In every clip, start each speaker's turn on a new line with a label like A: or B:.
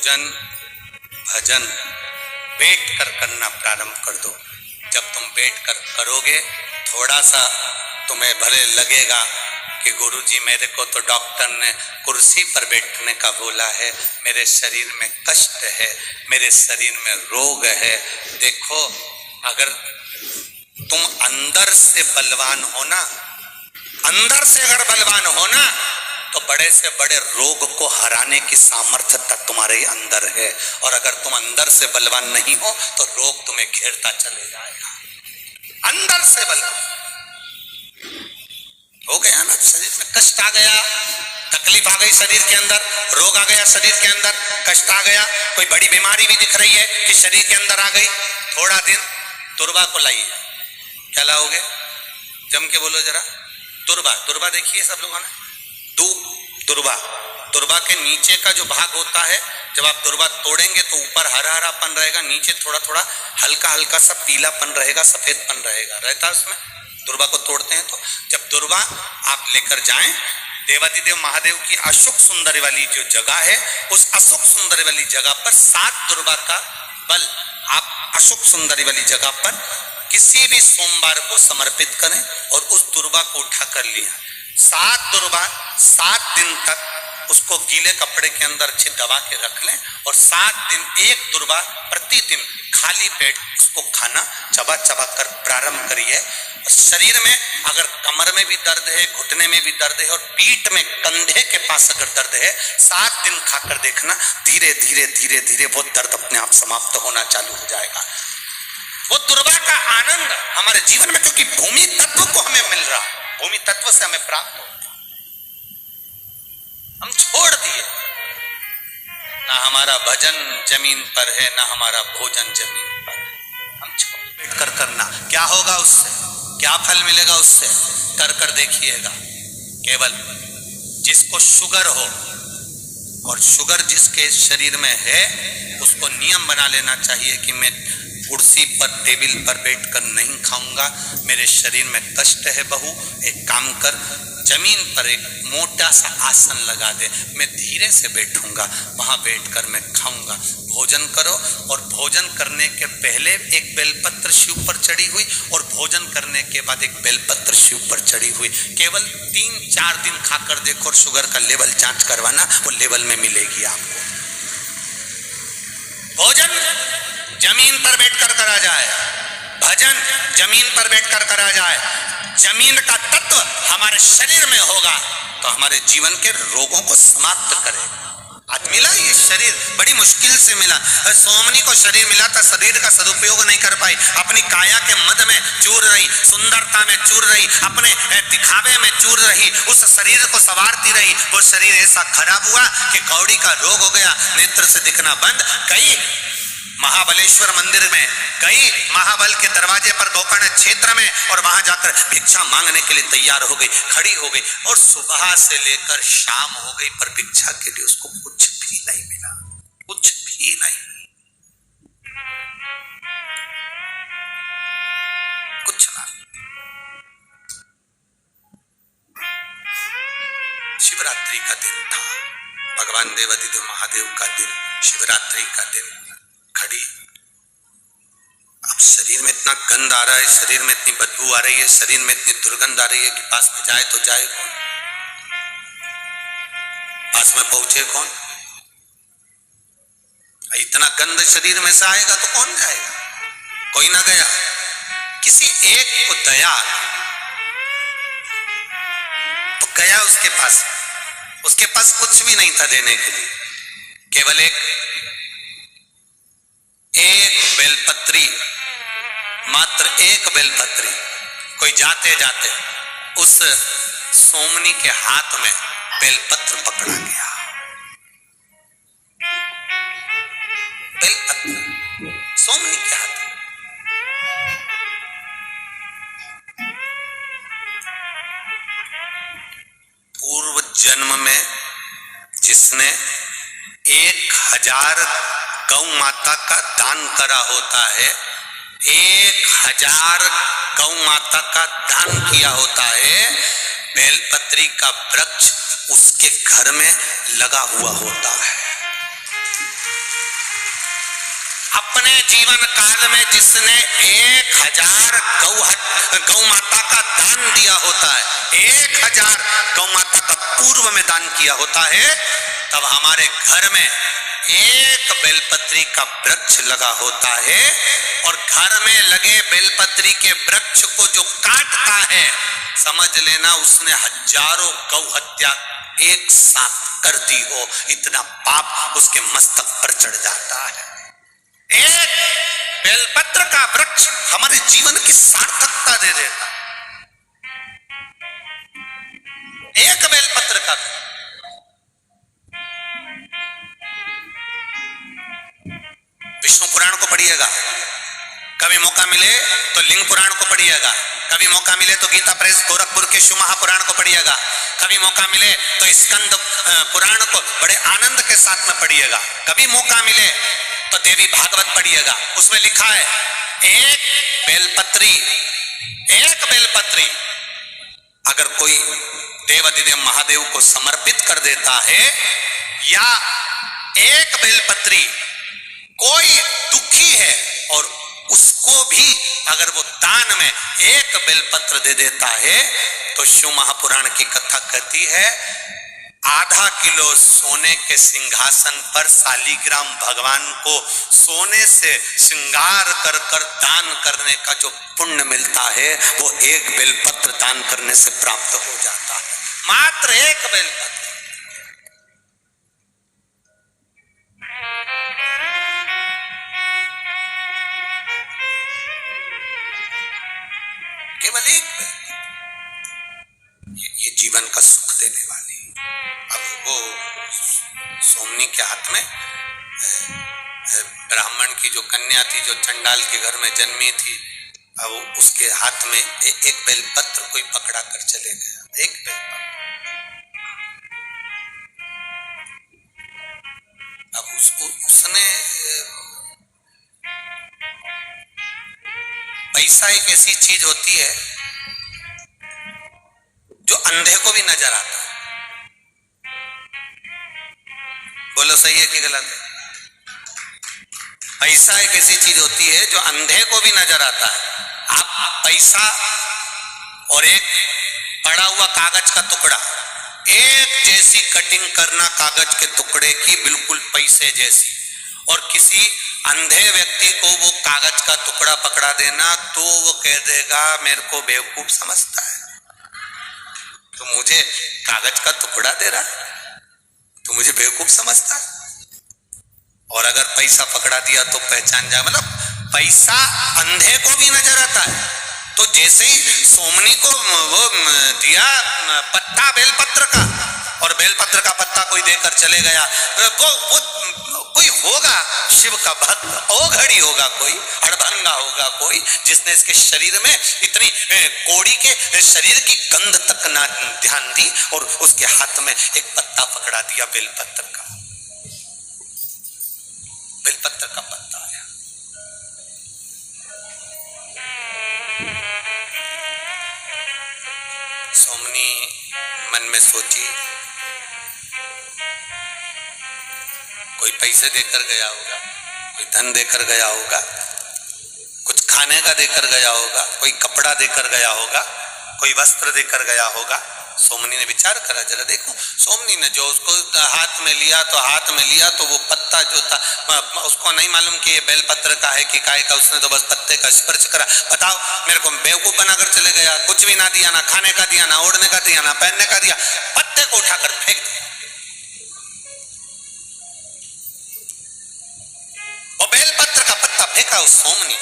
A: भोजन भजन बैठ कर करना प्रारंभ कर दो। जब तुम बैठ कर करोगे थोड़ा सा तुम्हें भले लगेगा कि गुरुजी मेरे को तो डॉक्टर ने कुर्सी पर बैठने का बोला है, मेरे शरीर में कष्ट है, मेरे शरीर में रोग है। देखो, अगर तुम अंदर से बलवान हो ना, अंदर से अगर बलवान हो ना, तो बड़े से बड़े रोग को हराने की सामर्थ्य तुम्हारे अंदर है। और अगर तुम अंदर से बलवान नहीं हो तो रोग तुम्हें घेरता चले जाएगा। अंदर से बलवान हो गया ना, शरीर में कष्ट आ गया, तकलीफ आ गई शरीर के अंदर, रोग आ गया शरीर के अंदर, कष्ट आ गया, कोई बड़ी बीमारी भी दिख रही है कि शरीर के अंदर आ गई, थोड़ा दिन तुरबा को लाइए। क्या लाओगे? जम के बोलो जरा। तुरबा, तुरबा देखिए सब लोगों ने, तुरबा के नीचे का जो भाग होता है, जब आप तुरबा तोड़ेंगे तो ऊपर हरा हरापन रहेगा, नीचे थोड़ा थोड़ा हल्का हल्का सा पीलापन रहेगा, सफेदपन रहेगा, रहता है उसमें। तुरबा को तोड़ते हैं तो जब तुरबा आप लेकर जाएं, देवादिदेव महादेव की अशुक सुंदरी वाली जो जगह है, उस अशुक सुंदरी वाली जगह पर 7 तुरबा का बल आप अशुक सुंदरी वाली जगह पर किसी भी सोमवार को समर्पित करें और उस तुरबा को उठा कर लिया। 7 तुरबा 7 दिन तक उसको गीले कपड़े के अंदर अच्छे दबा के रख लें और 7 दिन एक तुरबा प्रतिदिन खाली पेट उसको खाना चबा चबा कर प्रारंभ करिए। शरीर में अगर कमर में भी दर्द है, घुटने में भी दर्द है और पीठ में कंधे के पास अगर दर्द है, 7 दिन खाकर देखना, धीरे धीरे धीरे धीरे वो दर्द अपने आप समाप्त होना चालू हो जाएगा। वो तुरबा का आनंद हमारे जीवन में, क्योंकि भूमि तत्व को हमें मिल रहा, भूमि तत्व से हमें प्राप्त हो, हम छोड़ दिए। ना हमारा भजन जमीन पर है, ना हमारा भोजन जमीन पर, हम छोड़ कर करना। क्या होगा उससे, क्या फल मिलेगा उससे, कर कर देखिएगा। केवल जिसको शुगर हो, और शुगर जिसके शरीर में है, उसको नियम बना लेना चाहिए कि मैं कुर्सी पर टेबल पर बैठकर नहीं खाऊंगा, मेरे शरीर में कष्ट है बहू, एक काम कर, जमीन पर एक मोटा सा आसन लगा दे, मैं धीरे से बैठूंगा, वहां बैठकर मैं खाऊंगा। भोजन करो और भोजन करने के पहले एक बेलपत्र शिव पर चढ़ी हुई और भोजन करने के बाद एक बेलपत्र शिव पर चढ़ी हुई, केवल 3-4 दिन खाकर देखो और शुगर का लेवल जांच करवाना, वो लेवल में मिलेगी आपको। भोजन जमीन पर बैठकर करा जाए, भजन जमीन पर बैठकर करा जाए, जमीन का तत्व हमारे शरीर में होगा तो हमारे जीवन के रोगों को समाप्त करेगा। आज मिला ये शरीर, बड़ी मुश्किल से मिला। सोमनी को शरीर मिला था, शरीर का सदुपयोग नहीं कर पाई, अपनी काया के मद में चूर रही, सुंदरता में चूर रही, अपने दिखावे में चूर रही, उस शरीर को संवारती रही। वो शरीर ऐसा खराब हुआ कि कौड़ी का रोग हो गया, नेत्र से दिखना बंद। कई महाबलेश्वर मंदिर में गई, महाबल के दरवाजे पर गोकर्ण क्षेत्र में, और वहां जाकर भिक्षा मांगने के लिए तैयार हो गई, खड़ी हो गई, और सुबह से लेकर शाम हो गई पर भिक्षा के लिए उसको कुछ भी नहीं मिला, कुछ भी नहीं, कुछ ना। शिवरात्रि का दिन था, भगवान देवादिदेव महादेव का दिन, शिवरात्रि का दिन, खड़ी। अब शरीर में इतना गंध आ रहा है, शरीर में इतनी बदबू आ रही है, शरीर में इतनी दुर्गंध आ रही है कि पास में जाए तो जाए कौन, पास में पहुंचे कौन? इतना गंध शरीर में से आएगा तो कौन जाएगा? कोई ना गया। किसी एक को दया तो गया उसके पास कुछ भी नहीं था देने के लिए, केवल एक बेलपत्री, मात्र एक बेलपत्री। कोई जाते जाते उस सोमनी के हाथ में बेलपत्र पकड़ा गया, बेलपत्र सोमनी के हाथ में। पूर्व जन्म में जिसने 1000 गौ माता का दान करा होता है, 1000 गौ माता का दान किया होता है, बेलपत्री का वृक्ष उसके घर में लगा हुआ होता है। अपने जीवन काल में जिसने 1000 गौ माता का दान दिया होता है, 1000 गौ माता का पूर्व में दान किया होता है, तब हमारे घर में एक बेलपत्री का वृक्ष लगा होता है, और घर में लगे बेलपत्री के वृक्ष को जो काटता है, समझ लेना उसने हजारों गौ हत्या एक साथ कर दी हो, इतना पाप उसके मस्तक पर चढ़ जाता है। एक बेलपत्र का वृक्ष हमारे जीवन की सार्थकता दे देता, एक बेलपत्र का। विष्णु पुराण को पढ़िएगा, कभी मौका मिले तो लिंग पुराण को पढ़िएगा, कभी मौका मिले तो गीता प्रेस गोरखपुर के शिव महापुराण को पढ़िएगा, कभी मौका मिले तो स्कंद पुराण को बड़े आनंद के साथ में पढ़िएगा, कभी मौका मिले तो देवी भागवत पढ़िएगा। उसमें लिखा है एक बेलपत्री अगर कोई देवाधिदेव महादेव को समर्पित कर देता है, या एक बेलपत्री कोई दुखी है और उसको भी अगर वो दान में एक बेलपत्र दे देता है, तो शिव महापुराण की कथा कहती है आधा किलो सोने के सिंहासन पर शालिग्राम भगवान को सोने से श्रृंगार कर कर दान करने का जो पुण्य मिलता है, वो एक बेलपत्र दान करने से प्राप्त हो जाता है। मात्र एक बेलपत्र। केवल एक ये जीवन का सुख देने वाली। अब वो सोमनी के हाथ में ब्राह्मण की जो कन्या थी, जो चंडाल के घर में जन्मी थी, अब उसके हाथ में एक बेलपत्र कोई पकड़ा कर चले गया, एक बेलपत्र। अब उसने पैसा एक ऐसी चीज होती है जो अंधे को भी नजर आता है। बोलो सही है कि गलत है? पैसा एक ऐसी चीज होती है जो अंधे को भी नजर आता है। आप पैसा और एक पड़ा हुआ कागज का टुकड़ा, एक जैसी कटिंग करना कागज के टुकड़े की, बिल्कुल पैसे जैसी, और किसी अंधे व्यक्ति को वो कागज का टुकड़ा पकड़ा देना, तो वो कह देगा मेरे को बेवकूफ समझता है, तो मुझे कागज का टुकड़ा दे रहा, तो मुझे बेवकूफ समझता है। और अगर पैसा पकड़ा दिया तो पहचान जाए, मतलब पैसा अंधे को भी नजर आता है। तो जैसे ही सोमनी को वो दिया पत्ता बेलपत्र का, और बेलपत्र का पत्ता कोई देकर चले गया, वो कोई होगा शिव का भक्त, ओघड़ी होगा कोई, अड़भंगा होगा कोई, जिसने इसके शरीर में इतनी कोड़ी के शरीर की गंध तक ना ध्यान दी, और उसके हाथ में एक पत्ता पकड़ा दिया बेलपत्र का। बेलपत्र का पत्ता आया। सोमनी मन में सोची, कोई पैसे देकर गया होगा, कोई धन देकर गया होगा, कुछ खाने का देकर गया होगा, कोई कपड़ा देकर गया होगा, कोई वस्त्र देकर गया होगा। सोमनी ने विचार करा, जरा देखो। सोमनी ने जो उसको हाथ में लिया, तो हाथ में लिया तो वो पत्ता जो था, उसको नहीं मालूम कि ये बेलपत्र का है कि काय का, उसने तो बस पत्ते का स्पर्श करा। बताओ, मेरे को बेवकूफ बनाकर चले गया, कुछ भी ना दिया, ना खाने का दिया, ना ओढ़ने का दिया, ना पहनने का दिया, पत्ते को उठाकर फेंक दिया। और बेलपत्र का पत्ता फेंका उस सोमनी,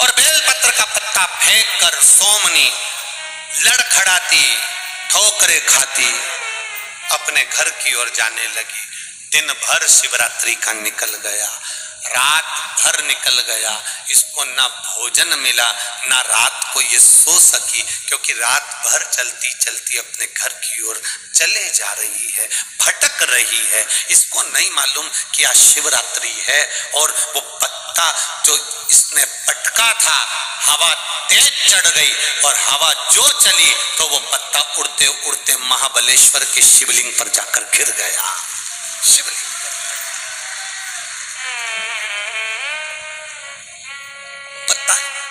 A: और बेलपत्र का पत्ता फेंक कर सोमनी लड़खड़ाती, ठोकरे खाती अपने घर की ओर जाने लगी। दिन भर शिवरात्रि का निकल गया, रात भर निकल गया, इसको ना भोजन मिला, ना रात को ये सो सकी, क्योंकि रात भर चलती चलती अपने घर की ओर चले जा रही है, भटक रही है। इसको नहीं मालूम कि आज शिवरात्रि है, और वो पत्ता जो इसने पटका था, हवा तेज चढ़ गई, और हवा जो चली तो वो पत्ता उड़ते उड़ते महाबलेश्वर के शिवलिंग पर जाकर गिर गया। शिवलिंग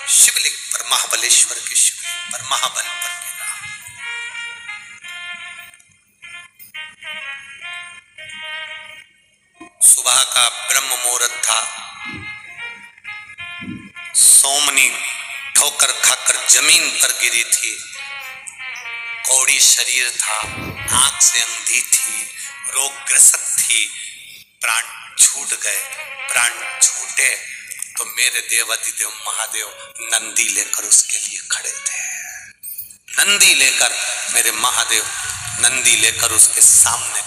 A: शिवलिंग पर, महाबलेश्वर के शिवलिंग पर, महाबल पर गिरा। सुबह का ब्रह्म मुहूर्त था। सोमनी ठोकर खाकर जमीन पर गिरी थी। कौड़ी शरीर था, आंख से अंधी थी, रोगग्रस्त थी। प्राण छूट गए। प्राण छूटे तो मेरे देवाधिदेव महादेव नंदी लेकर उसके लिए खड़े थे। नंदी लेकर, मेरे महादेव नंदी लेकर उसके सामने